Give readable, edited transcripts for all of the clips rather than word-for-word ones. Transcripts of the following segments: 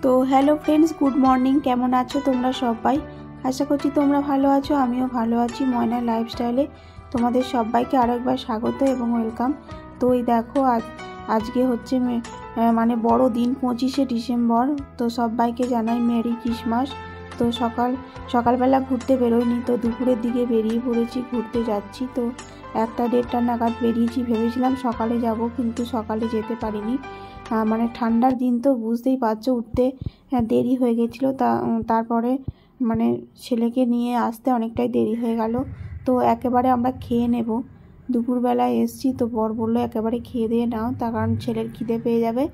তো hello friends, good morning. কেমন আছো তোমরা সবাই? আশা করছি তোমরা ভালো আছো, আমিও ভালো আছি। ময়না লাইফস্টাইলে তোমাদের সবাইকে আরও একবার স্বাগত এবং ওয়েলকাম। তো এই দেখো আজকে হচ্ছে মানে বড় দিন, 25শে ডিসেম্বর। তো সবাইকে জানাই মেরি ক্রিসমাস। তো সকালবেলা ঘুরতে বেরোয়নি, তো দুপুরের দিকে বেরিয়ে পড়েছি, ঘুরতে যাচ্ছি। তো 1টা-1:30 নাগাদ বেরিয়েছি। ভেবেছিলাম সকালে যাব, কিন্তু সকালে যেতে পারিনি। মানে ঠান্ডার দিন তো বুঝতেই পারছো, উঠতে দেরি হয়ে গেছিলো। তারপরে মানে ছেলেকে নিয়ে আসতে অনেকটাই দেরি হয়ে গেল। তো একেবারে আমরা খেয়ে নেব, দুপুরবেলায় এসছি। তো বর বললো একেবারে খেয়ে দিয়ে নাও, তার কারণ ছেলের খিদে পেয়ে যাবে।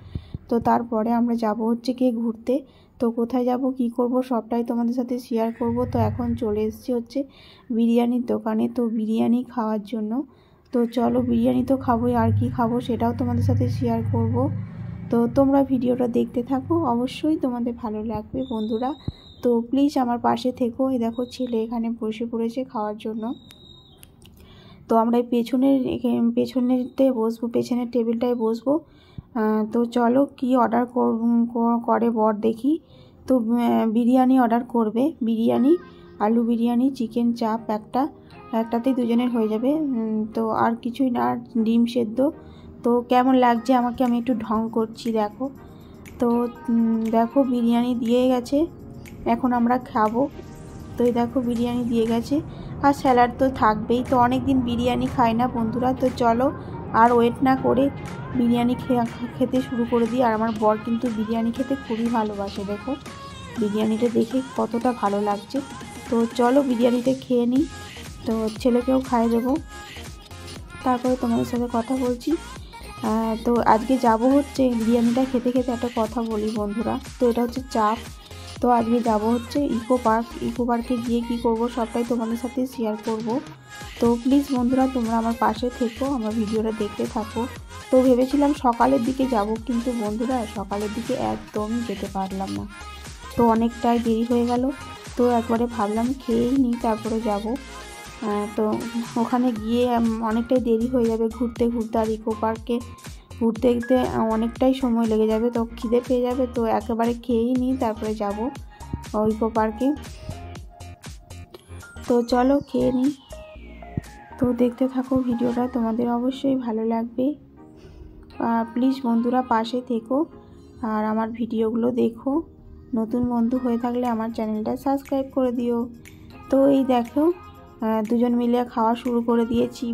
তো তারপরে আমরা যাব হচ্ছে গিয়ে ঘুরতে। তো কোথায় যাব, কি করব, সবটাই তোমাদের সাথে শেয়ার করব। তো এখন চলে এসেছি হচ্ছে বিরিয়ানির দোকানে, তো বিরিয়ানি খাওয়ার জন্য। তো চলো, বিরিয়ানি তো খাবোই, আর কি খাবো সেটাও তোমাদের সাথে শেয়ার করব। তো তোমরা ভিডিওটা দেখতে থাকো, অবশ্যই তোমাদের ভালো লাগবে বন্ধুরা। তো প্লিজ আমার পাশে থেকো। এই দেখো ছেলে এখানে বসে পড়েছে খাওয়ার জন্য। তো আমরা এই পেছনেতে বসবো, পেছনের টেবিলটায় বসবো। তো চলো কি অর্ডার করে বর দেখি। তো বিরিয়ানি অর্ডার করবে, বিরিয়ানি, আলু বিরিয়ানি, চিকেন চাপ একটাতেই দুজনের হয়ে যাবে। তো আর কিছুই না, ডিম সেদ্ধ। তো কেমন লাগছে আমাকে, আমি একটু ঢং করছি দেখো। তো দেখো বিরিয়ানি দিয়ে গেছে, এখন আমরা খাবো। তো এই দেখো বিরিয়ানি দিয়ে গেছে, আর স্যালাড তো থাকবেই। তো অনেক দিন বিরিয়ানি খাই না বন্ধুরা। তো চলো আর ওয়েট না করে বিরিয়ানি খেতে শুরু করে দিই। আর আমার বর কিন্তু বিরিয়ানি খেতে খুবই ভালোবাসে, দেখো বিরিয়ানিটা দেখে কতটা ভালো লাগছে। তো চলো বিরিয়ানিটা খেয়ে নিই, তো ছেলেকেও খাইয়ে দেবো, তারপরে তোমাদের সাথে কথা বলছি। তো আজকে যাব হচ্ছে বিরিয়ানিটা খেতে খেতে একটা কথা বলি বন্ধুরা। তো এটা হচ্ছে চাপ। তো আজকে যাব হচ্ছে ইকো পার্কে গিয়ে কি করব সবটাই তোমাদের সাথে শেয়ার করব। তো প্লিজ বন্ধুরা তোমরা আমার পাশে থেকো, আমার ভিডিওটা দেখতে থাকো। তো ভেবেছিলাম সকালের দিকে যাব, কিন্তু বন্ধুরা সকালের দিকে একদমই যেতে পারলাম না। তো অনেকটাই দেরি হয়ে গেল। তো একবারে ভাবলাম খেয়েই নিই, তারপরে যাব। তো ওখানে গিয়ে অনেকটাই দেরি হয়ে যাবে ঘুরতে ঘুরতে, আর ইকো পার্কে ঘুরতে ঘুরতে অনেকটাই সময় লেগে যাবে। তো খিদে পেয়ে যাবে, তো একেবারে খেয়েই নিই, তারপরে যাব ইকো পার্কে। তো চলো খেয়ে নিই। তো দেখতে থাকো ভিডিওটা, তোমাদের অবশ্যই ভালো লাগবে। প্লিজ বন্ধুরা পাশে থেকো আর আমার ভিডিওগুলো দেখো। নতুন বন্ধু হয়ে থাকলে আমার চ্যানেলটা সাবস্ক্রাইব করে দিও। তো এই দেখো দুজন মিলে খাওয়া শুরু করে দিয়েছি।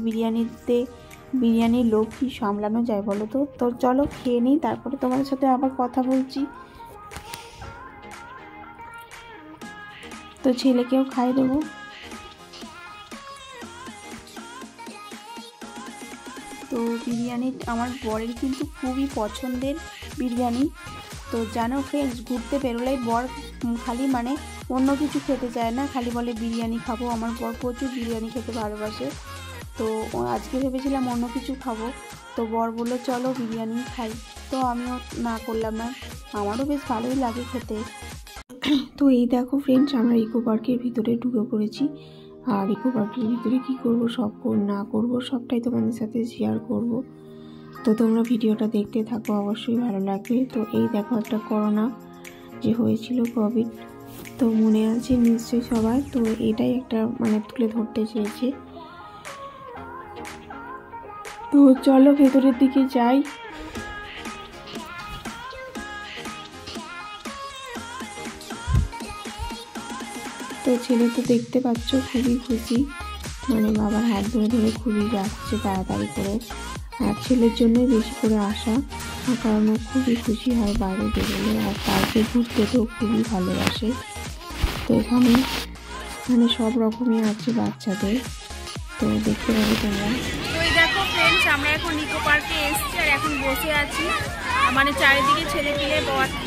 বিরিয়ানির লোক কি সামলানো যায় বলো তো। তো চলো খেয়ে নিই, তারপরে তোমাদের সাথে আবার কথা বলছি। তো ছেলেকেও খাইয়ে দেবো। তো বিরিয়ানি আমার বরের কিন্তু খুবই পছন্দের বিরিয়ানি। তো জানো ফ্রেন্ডস, ঘুরতে বেরোলেই বর খালি মানে অন্য কিছু খেতে চায় না, খালি বলে বিরিয়ানি খাবো। আমার বর প্রচুর বিরিয়ানি খেতে ভালোবাসে। তো আজকে ভেবেছিলাম অন্য কিছু খাবো, তো বর বললো চলো বিরিয়ানি খাই। তো আমিও না করলাম না, আমারও বেশ ভালোই লাগে খেতে। তো এই দেখো ফ্রেন্ডস, আমরা ইকো পার্কের ভিতরে ঢুকে পড়েছি। আর ইকো পার্কের ভিতরে কী করবো, না করবো সবটাই তোমাদের সাথে শেয়ার করব। তো তোমরা ভিডিওটা দেখতে থাকো, অবশ্যই ভালো লাগবে। তো এই দেখো একটা করোনা যে হয়েছিল, কোভিড, তো মনে আছে নিশ্চয়ই সবার। তো এটাই একটা মানে তুলে ধরতে চেয়েছে। তো চলো ভেতরের দিকে যাই। তো ছেলে তো দেখতে পাচ্ছ খুবই খুশি, মানে বাবার হাত ধরে ধরে খুবই যাচ্ছে তাড়াতাড়ি করে। আর ছেলের জন্যই বেশি করে আসা, কারণ ও খুবই খুশি হয় বাইরে বেরোলে, আর পার্কে ঘুরতে তো খুবই ভালোবাসে। তো এখানে মানে সব রকমই আছে বাচ্চাদের, তো দেখতে পাবে তোমরা। তো এই দেখো ফ্রেন্ডস, আমরা এখন ইকো পার্কে এসেছি আর এখন বসে আছি। মানে চারিদিকে ছেলেপিলে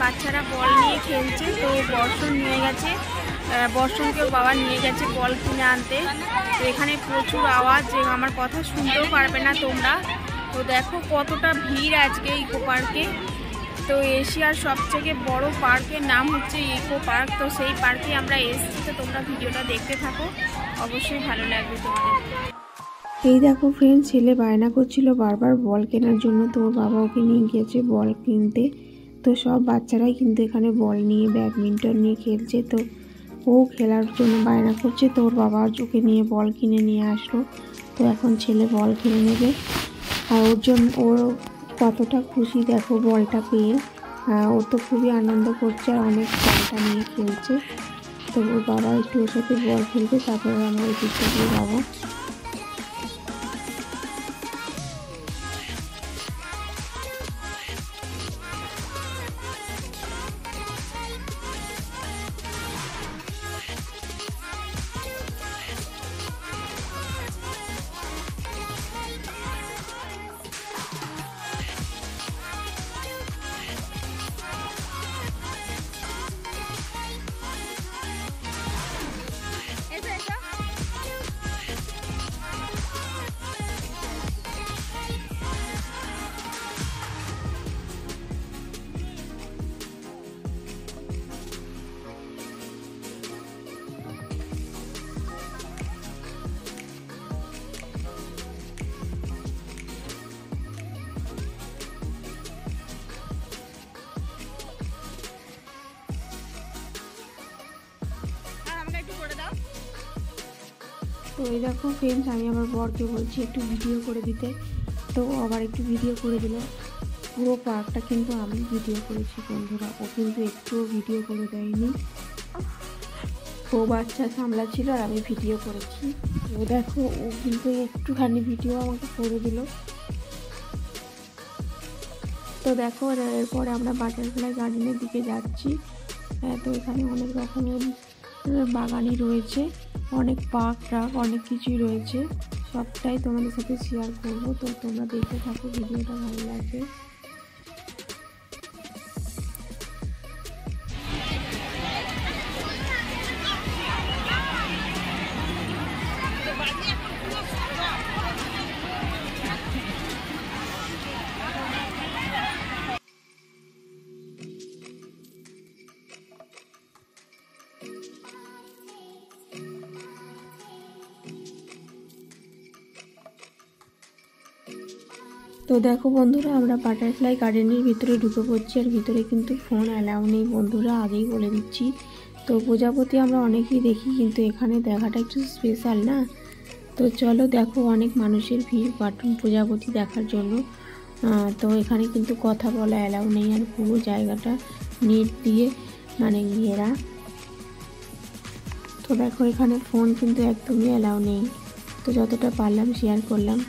বাচ্চারা বল নিয়ে খেলছে। তো বর্ষণ নিয়ে গেছে, বর্ষণকেও বাবা নিয়ে গেছে বল কিনে আনতে। তো এখানে প্রচুর আওয়াজ, যে আমার কথা শুনতেও পারবে না তোমরা। তো দেখো কতটা ভিড় আজকে ইকো পার্কে। তো এশিয়ার সবথেকে বড় পার্কের নাম হচ্ছে ইকো পার্ক। তো সেই পার্কে আমরা এসেছি। তো তোমরা ভিডিওটা দেখতে থাকো, অবশ্যই ভালো লাগবে তোমাদের। এই দেখো ফ্রেন্ড, ছেলে বায়না করছিল বারবার বল কেনার জন্য। তো ওর বাবা ওকে নিয়ে গিয়েছে বল কিনতে। তো সব বাচ্চারাই কিন্তু এখানে বল নিয়ে ব্যাডমিন্টন নিয়ে খেলছে। তো ও খেলার জন্য বায়না করছে, তো ওর বাবা ওকে নিয়ে বল কিনে নিয়ে আসলো। তো এখন ছেলে বল কিনে নেবে, আর ওর জন্য ওর কতটা খুশি দেখো বলটা পেয়ে। ও তো খুবই আনন্দ করছে আর অনেক বলটা নিয়ে খেলছে। তো ওর বাবা একটু ওর সাথে বল খেলবে, তারপরে আমরা ওই দিকটা দিয়ে যাবো। তো এই দেখো ফ্রেন্ডস, আমি আমার বরকে বলছি একটু ভিডিও করে দিতে, তো আবার একটু ভিডিও করে দিল। পুরো পার্কটা কিন্তু আমি ভিডিও করেছি বন্ধুরা, ও কিন্তু একটুও ভিডিও করে দেয়নি। ও বাচ্চা সামলাচ্ছিল আর আমি ভিডিও করেছি। ও দেখো ও কিন্তু একটুখানি ভিডিও আমাকে করে দিল। তো দেখো এরপরে আমরা বাটারফ্লাই গার্ডেনের দিকে যাচ্ছি। তো এখানে অনেক রকমের বাগানই রয়েছে, অনেক পার্ক টার্ক অনেক কিছুই রয়েছে, সবটাই তোমাদের সাথে শেয়ার করব। তো তোমরা দেখতে থাকো, ভিডিওটা ভালো লাগবে। তো দেখো বন্ধুরা, আমরা বাটারফ্লাই গার্ডেনের ভিতরে ঢুকে পড়ছি, আর ভিতরে কিন্তু ফোন অ্যালাউ নেই বন্ধুরা, আগেই বলে দিচ্ছি। তো প্রজাপতি আমরা অনেকেই দেখি, কিন্তু এখানে দেখাটা একটু স্পেশাল না। তো চলো দেখো, অনেক মানুষের ভিড় প্রজাপতি দেখার জন্য। তো এখানে কিন্তু কথা বলা অ্যালাউ নেই, আর পুরো জায়গাটা নেট দিয়ে মানে ঘেরা। তো দেখো এখানে ফোন কিন্তু একদমই অ্যালাউ নেই। তো যতটা পারলাম শেয়ার করলাম।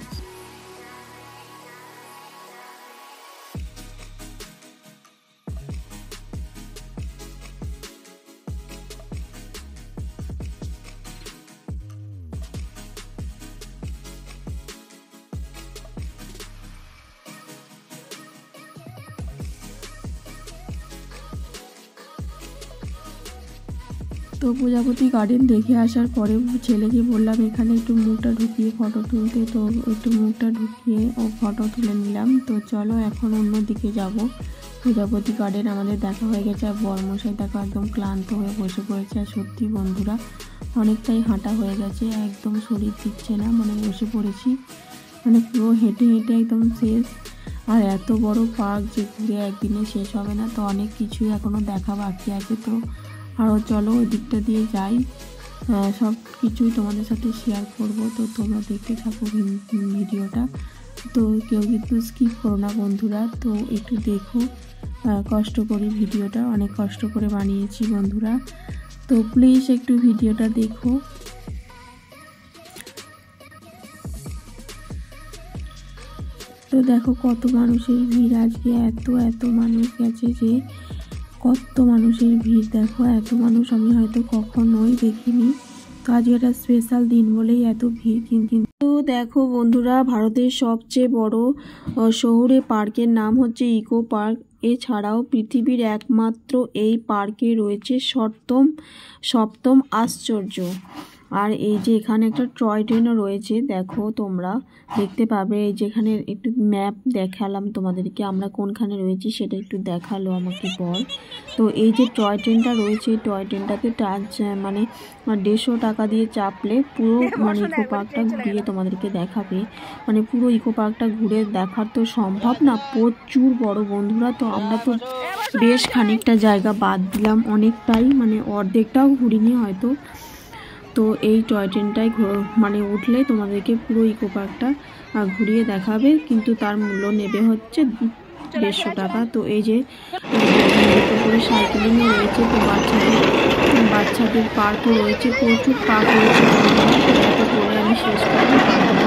তো প্রজাপতি গার্ডেন দেখে আসার পরে ছেলেকে বললাম এখানে একটু মুখটা ঢুকিয়ে ফটো তুলতে, তো একটু মুখটা ঢুকিয়ে ও ফটো তুলে নিলাম। তো চলো এখন অন্য দিকে যাব। প্রজাপতি গার্ডেন আমাদের দেখা হয়ে গেছে, আর বরমশাই দেখো একদম ক্লান্ত হয়ে বসে পড়েছে। আর সত্যি বন্ধুরা অনেকটাই হাঁটা হয়ে গেছে, একদম শরীর দিচ্ছে না, মানে বসে পড়েছি, মানে পুরো হেঁটে হেঁটে একদম শেষ। আর এত বড় পার্ক যে ঘুরে একদিনে শেষ হবে না, তো অনেক কিছুই এখনও দেখা বাকি আছে। তো আরও চলো ওই দিকটা দিয়ে যাই, সব কিছুই তোমাদের সাথে শেয়ার করব। তো তোমরা দেখতে থাকো ভিডিওটা, তো কেউ কিন্তু স্কিপ করো না বন্ধুরা। তো একটু দেখো, কষ্ট করে ভিডিওটা অনেক কষ্ট করে বানিয়েছি বন্ধুরা, তো প্লিজ একটু ভিডিওটা দেখো। তো দেখো কত মানুষের ভিড় আজকে, এত মানুষ গেছে যে কত মানুষের ভিড় দেখো, এত মানুষ আমি হয়তো কখনোই দেখিনি। তো আজকে একটা স্পেশাল দিন বলেই এত ভিড়। কিন্তু দেখো বন্ধুরা, ভারতের সবচেয়ে বড় শহুরে পার্কের নাম হচ্ছে ইকো পার্ক। এছাড়াও পৃথিবীর একমাত্র এই পার্কে রয়েছে সপ্তম আশ্চর্য। আর এই যে এখানে একটা টয় ট্রেনও রয়েছে, দেখো তোমরা দেখতে পাবে। এই যে এখানে একটু ম্যাপ দেখালাম তোমাদেরকে, আমরা কোনখানে রয়েছি সেটা একটু দেখালো আমাকে পর। তো এই যে টয় ট্রেনটা রয়েছে, টয় ট্রেনটাতে মানে 150 টাকা দিয়ে চাপলে পুরো মানে ইকো পার্কটা ঘুরিয়ে তোমাদেরকে দেখাবে। মানে পুরো ইকো পার্কটা ঘুরে দেখার তো সম্ভব না, প্রচুর বড় বন্ধুরা। তো আমরা তো বেশ খানিকটা জায়গা বাদ দিলাম, অনেকটাই, মানে অর্ধেকটাও ঘুরিনি হয়তো। তো এই টয় ট্রেনটায় মানে উঠলে তোমাদেরকে পুরো ইকো পার্কটা ঘুরিয়ে দেখাবে, কিন্তু তার মূল্য নেবে হচ্ছে 150 টাকা। তো এই যে করে সাইকেলিংও রয়েছে, তো বাচ্চাদের পার্কও রয়েছে, প্রচুর পার্ক রয়েছে। এত করে আমি শেষ করতে পারবো না,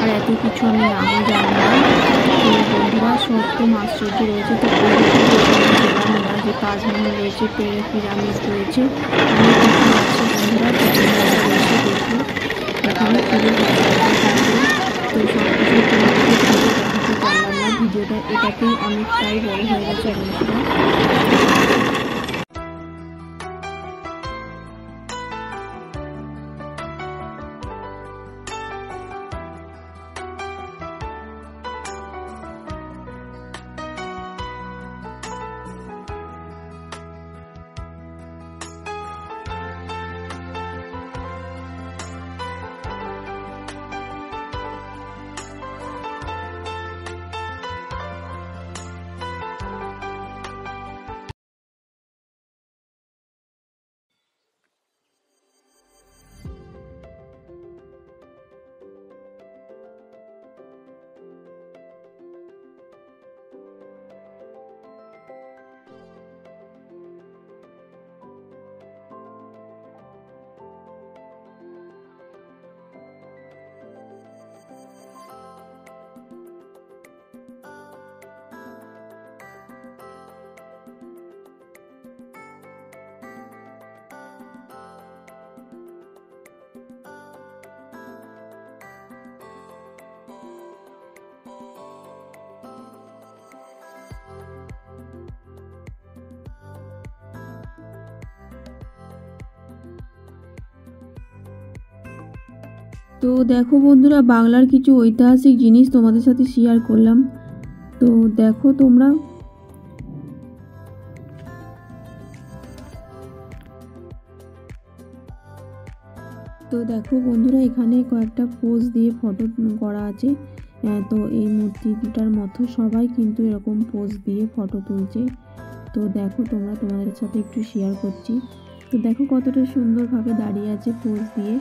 আর এত কিছু আমি নামও জানি না। তো বন্ধুরা সপ্তম আশ্চর্য রয়েছে, তো গেলাম না, যে তাজমহল রয়েছে, পিরামিড রয়েছে, অনেক কিছু আছে বন্ধুরা। এখানে খুবই ভালো লাগবে, তো সব কিছু তোমাদেরকে দেখাতে পারলাম না। ভিডিওটা এটাতেই অনেকটাই বড় হয়ে গেছে বন্ধুরা। তো দেখো বন্ধুরা, বাংলার কিছু ঐতিহাসিক জিনিস তোমাদের সাথে শেয়ার করলাম। তো দেখো তোমরা, তো দেখো বন্ধুরা, এখানে কয়েকটা পোজ দিয়ে ফটো করা আছে। তো এই মূর্তিটার মতো সবাই কিন্তু এরকম পোজ দিয়ে ফটো তুলছে। তো দেখো তোমরা, তোমাদের সাথে একটু শেয়ার করছি। তো দেখো কতটা সুন্দরভাবে দাঁড়িয়ে আছে পোজ দিয়ে।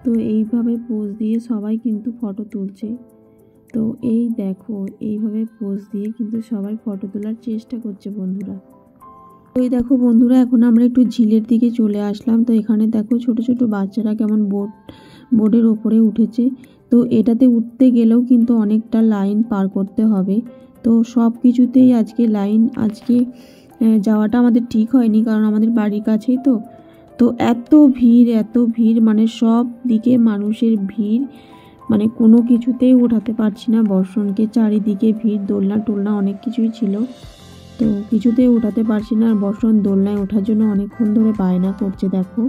তো এইভাবে পোজ দিয়ে সবাই কিন্তু ফটো তুলছে। তো এই দেখো, এইভাবে পোজ দিয়ে কিন্তু সবাই ফটো তোলার চেষ্টা করছে বন্ধুরা। তো এই দেখো বন্ধুরা, এখন আমরা একটু ঝিলের দিকে চলে আসলাম। তো এখানে দেখো ছোট ছোট বাচ্চারা কেমন বোর্ডের ওপরে উঠেছে। তো এটাতে উঠতে গেলেও কিন্তু অনেকটা লাইন পার করতে হবে। তো সব কিছুতেই আজকে লাইন, আজকে যাওয়াটা আমাদের ঠিক হয়নি, কারণ আমাদের বাড়ির কাছেই তো এত ভিড়, মানে সব দিকে মানুষের ভিড়, মানে কোনো কিছুতেই ওঠাতে পারছি না বর্ষণকে। চারিদিকে ভিড়, দোলনা টোলনা অনেক কিছুই ছিল, তো কিছুতেই ওঠাতে পারছি না। আর বর্ষণ দোলনায় ওঠার জন্য অনেকক্ষণ ধরে বায়না করছে দেখো।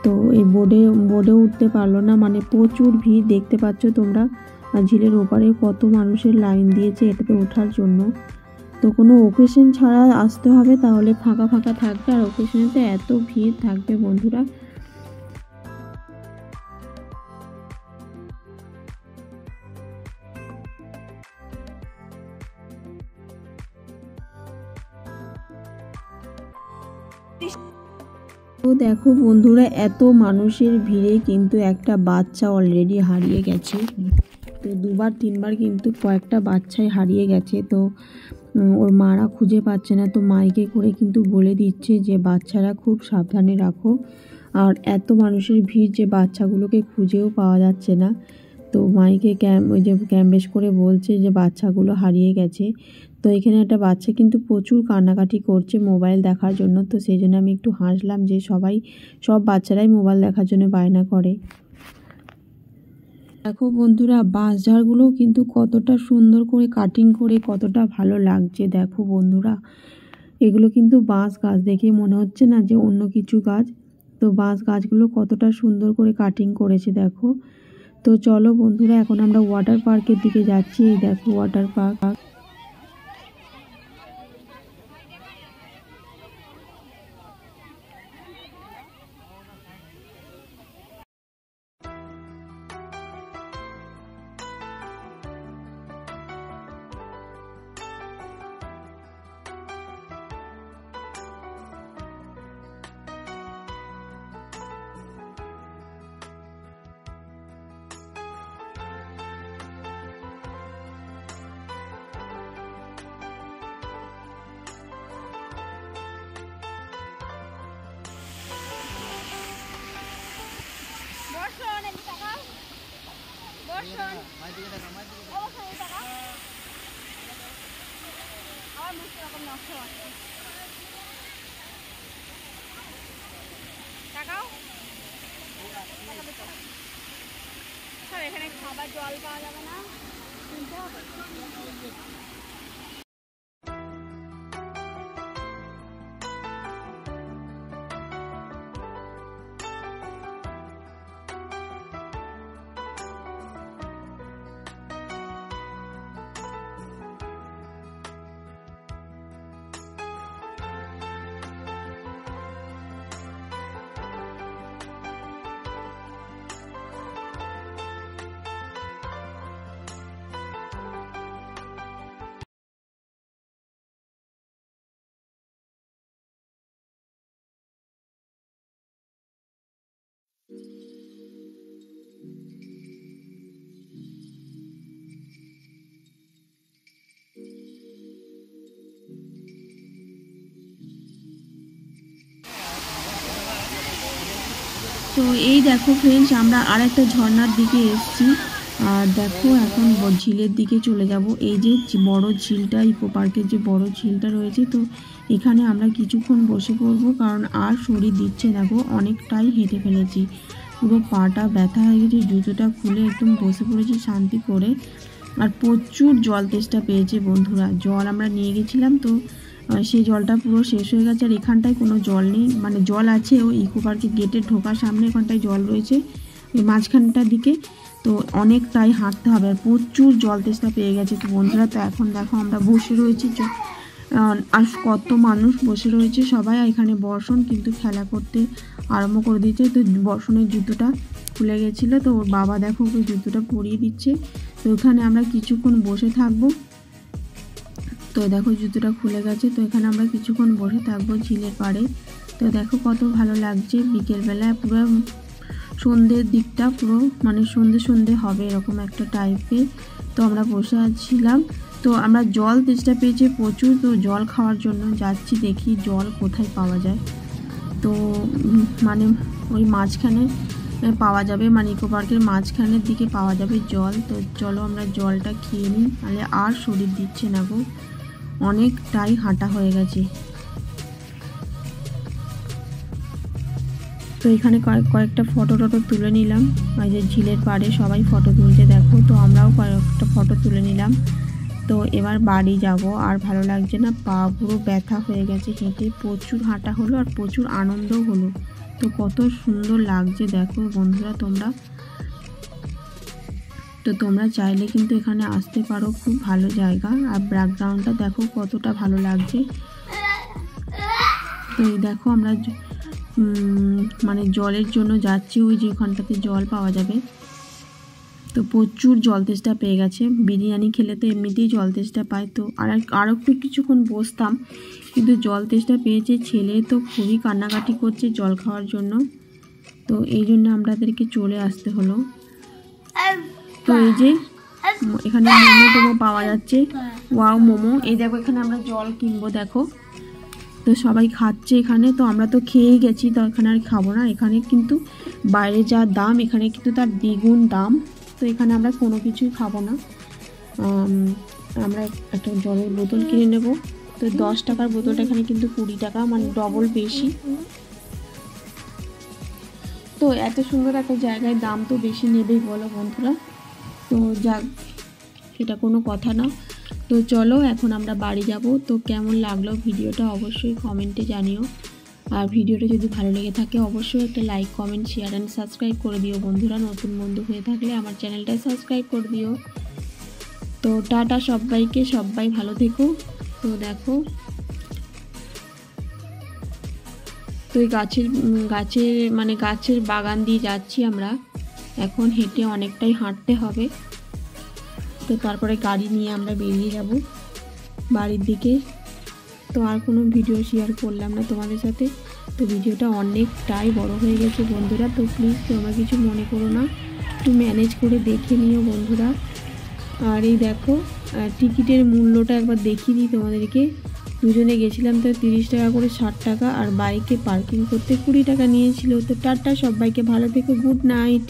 তো এই বোর্ডে উঠতে পারলো না, মানে প্রচুর ভিড় দেখতে পাচ্ছ তোমরা। আর ঝিলের ওপারে কত মানুষের লাইন দিয়েছে এটাতে ওঠার জন্য। তো কোনো ওকেশন ছাড়া আসতে হবে, তাহলে ফাঁকা ফাঁকা থাকবে, আর ওকেশনেতে এত ভিড় থাকবে বন্ধুরা। তো দেখো বন্ধুরা, এত মানুষের ভিড়ে কিন্তু একটা বাচ্চা অলরেডি হারিয়ে গেছে। তো 2-3বার কিন্তু কয়েকটা বাচ্চাই হারিয়ে গেছে। তো ওর মারা খুঁজে পাচ্ছে না, তো মাইকে করে কিন্তু বলে দিচ্ছে যে বাচ্চারা খুব সাবধানে রাখো। আর এত মানুষের ভিড় যে বাচ্চাগুলোকে খুঁজেও পাওয়া যাচ্ছে না। তো মাইকে ওই যে ক্যাম্বেস করে বলছে যে বাচ্চাগুলো হারিয়ে গেছে। তো এখানে একটা বাচ্চা কিন্তু প্রচুর কান্নাকাটি করছে মোবাইল দেখার জন্য। তো সেই জন্য আমি একটু হাসলাম যে সব বাচ্চারাই মোবাইল দেখার জন্য বায়না করে। দেখো বন্ধুরা, বাঁশঝাড়গুলো কিন্তু কতটা সুন্দর করে কাটিং করে কতটা ভালো লাগছে দেখো বন্ধুরা। এগুলো কিন্তু বাঁশ গাছ, দেখে মনে হচ্ছে না যে অন্য কিছু গাছ। তো বাঁশ গাছগুলো কতটা সুন্দর করে কাটিং করেছে দেখো। তো চলো বন্ধুরা, এখন আমরা ওয়াটার পার্কের দিকে যাচ্ছি। এই দেখো ওয়াটার পার্ক। এখানে খাবার জল পাওয়া যাবে না, কিনতে হবে। তো এই দেখো ফ্রেন্ডস, আমরা আর একটা ঝর্ণার দিকে এসেছি। আর দেখো এখন ঝিলের দিকে চলে যাব। এই যে বড় ঝিলটা, ইকো পার্কের যে বড় ঝিলটা রয়েছে, তো এখানে আমরা কিছুক্ষণ বসে পড়বো, কারণ আর শরীর দিচ্ছে না গো, অনেকটাই হেঁটে ফেলেছি, পুরো পাটা ব্যথা হয়ে গেছে। জুতোটা খুলে একদম বসে পড়েছি শান্তি করে। আর প্রচুর জল তেষ্টা পেয়েছে বন্ধুরা। জল আমরা নিয়ে গেছিলাম, তো সেই জলটা পুরো শেষ হয়ে গেছে। আর এখানটায় কোনো জল নেই, মানে জল আছে ওই ইকো পার্কের গেটের ঢোকার সামনে, এখানটায় জল রয়েছে ওই মাঝখানটার দিকে। তো অনেকটাই হাঁটতে হবে, আর প্রচুর জল তেষ্টা পেয়ে গেছে। তো বন্ধুরা, তো এখন দেখো আমরা বসে রয়েছি, আর কত মানুষ বসে রয়েছে সবাই। এখানে বর্ষণ কিন্তু খেলা করতে আরম্ভ করে দিয়েছে। তো বর্ষণের জুতোটা খুলে গেছিলো, তো ওর বাবা দেখো ওই জুতোটা পরিয়ে দিচ্ছে। তো ওখানে আমরা কিছুক্ষণ বসে থাকবো। তো দেখো জুতোটা খুলে গেছে, তো এখানে আমরা কিছুক্ষণ বসে থাকবো ঝিলের পাড়ে। তো দেখো কত ভালো লাগছে, বিকেলবেলায় পুরো সন্ধ্যের দিকটা পুরো মানে সন্ধে হবে এরকম একটা টাইপের। তো আমরা বসে আছিলাম, তো আমরা জল তেষ্টা পেয়েছে প্রচুর, তো জল খাওয়ার জন্য যাচ্ছি, দেখি জল কোথায় পাওয়া যায়। তো মানে ওই মাঝখানে পাওয়া যাবে, মানে ইকো পার্কের মাঝখানের দিকে পাওয়া যাবে জল। তো চলো আমরা জলটা খেয়ে নিই, তাহলে আর শরীর দিচ্ছে না গো, অনেকটাই হাঁটা হয়ে গেছে। তো এখানে কয়েকটা ফটো তুলে নিলাম, ওই যে ঝিলের পাড়ে সবাই ফটো তুলছে দেখো। তো আমরাও কয়েকটা ফটো তুলে নিলাম। তো এবার বাড়ি যাব, আর ভালো লাগছে না, পা পুরো ব্যথা হয়ে গেছে হেঁটে। প্রচুর হাঁটা হলো আর প্রচুর আনন্দও হলো। তো কত সুন্দর লাগছে দেখো বন্ধুরা তোমরা। তো তোমরা চাইলে কিন্তু এখানে আসতে পারো, খুব ভালো জায়গা। আর ব্যাকগ্রাউন্ডটা দেখো কতটা ভালো লাগছে। তো এই দেখো আমরা মানে জলের জন্য যাচ্ছি, ওই যে ওখানটাতে জল পাওয়া যাবে। তো প্রচুর জল তেষ্টা পেয়ে গেছে, বিরিয়ানি খেলে তো এমনিতেই জল তেষ্টা পায়। তো আরও একটু কিছুক্ষণ বসতাম, কিন্তু জল তেষ্টা পেয়েছে। ছেলে তো খুবই কান্নাকাটি করছে জল খাওয়ার জন্য, তো এই জন্য আমাদেরকে চলে আসতে হলো। তো এই যে এখানে মোমো পাওয়া যাচ্ছে, ওয়াও মোমো। এই দেখো এখানে আমরা জল কিনবো দেখো, তো সবাই খাচ্ছে এখানে। তো আমরা তো খেয়েই গেছি, তো এখানে আর খাবো না। এখানে কিন্তু বাইরে যা দাম, এখানে কিন্তু তার দ্বিগুণ দাম। তো এখানে আমরা কোনো কিছুই খাবো না, আমরা একটা জলের বোতল কিনে নেব। তো 10 টাকার বোতলটা এখানে কিন্তু 20 টাকা, মানে ডবল বেশি। তো এত সুন্দর একটা জায়গায় দাম তো বেশি নেবেই বলো বন্ধুরা। তো যাক, সেটা কোনো কথা না। তো চলো এখন আমরা বাড়ি যাব। তো কেমন লাগলো ভিডিওটা অবশ্যই কমেন্টে জানিও। আর ভিডিওটা যদি ভালো লেগে থাকে অবশ্যই একটা like, comment, share and subscribe করে দিও বন্ধুরা। নতুন বন্ধু হয়ে থাকলে আমার চ্যানেলটা সাবস্ক্রাইব করে দিও। তো টাটা সবাইকে, সবাই ভালো থেকো। তো দেখো, তো এই গাছের বাগান দিয়ে যাচ্ছি আমরা এখন, হেঁটে অনেকটাই হাঁটতে হবে। তো তারপরে গাড়ি নিয়ে আমরা বেরিয়ে যাব বাড়ির দিকে। তো আর কোনো ভিডিও শেয়ার করলাম না তোমাদের সাথে। তো ভিডিওটা অনেকটাই বড় হয়ে গেছে বন্ধুরা, তো প্লিজ তোমরা কিছু মনে করো না, একটু ম্যানেজ করে দেখে নিও বন্ধুরা। আর এই দেখো, টিকিটের মূল্যটা একবার দেখিয়ে দিই তোমাদেরকে। দুজনে গেছিলাম তো 30 টাকা করে, 60 টাকা, আর বাইকে পার্কিং করতে 20 টাকা নিয়েছিল। তো টাটা সবাইকে, ভালো থেকো, গুড নাইট।